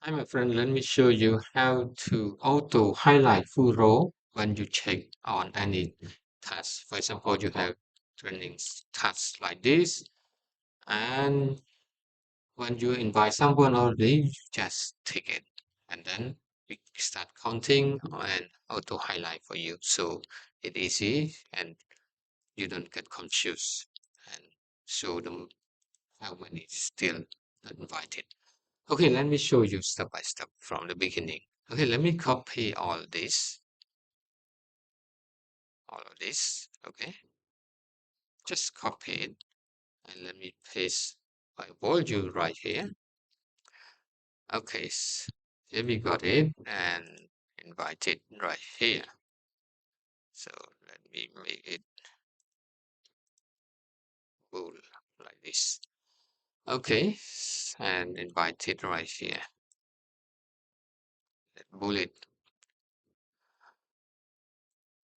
Hi, my friend. Let me show you how to auto highlight full row when you check on any task. For example, you have training tasks like this, and when you invite someone already, you just take it, and then we start counting and auto highlight for you. So it's easy, and you don't get confused and show them how many still not invited. Okay, let me show you step by step from the beginning. Okay, let me copy all of this. Okay, just copy it and let me paste my volume right here. Okay, here we got it and invite it right here. So let me make it full like this. Okay, and invite it right here. Bullet.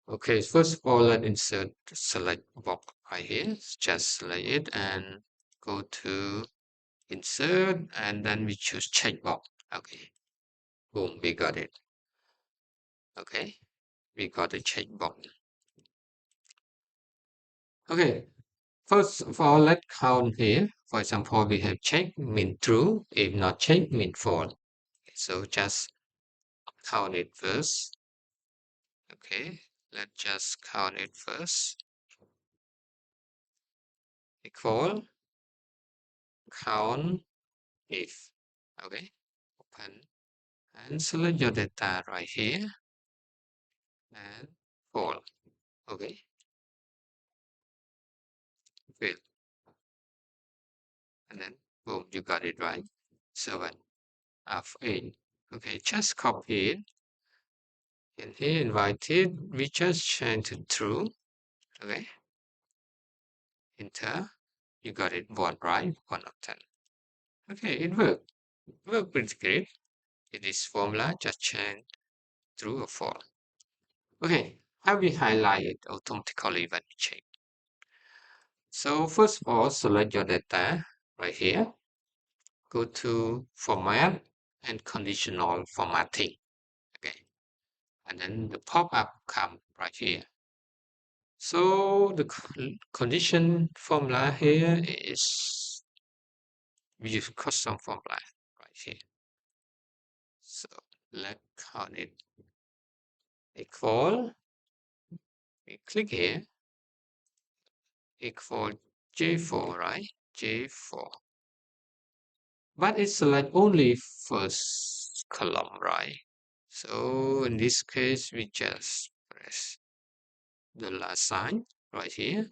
Okay, first of all, let's insert select box right here. Just select it and go to insert, and then we choose checkbox. Okay, boom, we got it. Okay, we got the checkbox. Okay, first of all, let's count here. For example, we have check mean true. If not check mean false. So just count it first. Okay, let's just count it first. Equal count if. Okay, open and select your data right here and false. Okay, fill, and then boom, you got it right. 7 of 8. Okay, just copy it. And here invited, we just change to true. Okay, enter. You got it 1, right? 1 of 10. Okay, it worked. Worked pretty great. It is formula, just change true or false. Okay, how we highlight it automatically when you check. So first of all, select your data right here. Go to format and conditional formatting. Okay, and then the pop-up come right here. So the condition formula here is we use custom formula right here. So let's count it equal. We click here equal J4, right? J4. But it's select only first column, right? So in this case, we just press the last sign right here.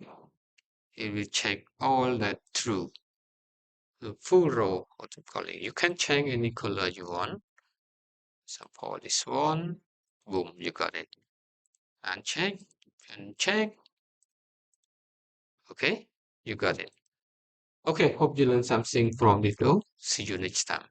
It will check all that true. The full row automatically. You can change any color you want. Support this one. Boom, you got it. And check and check. Okay, you got it. Okay, hope you learned something from this video. See you next time.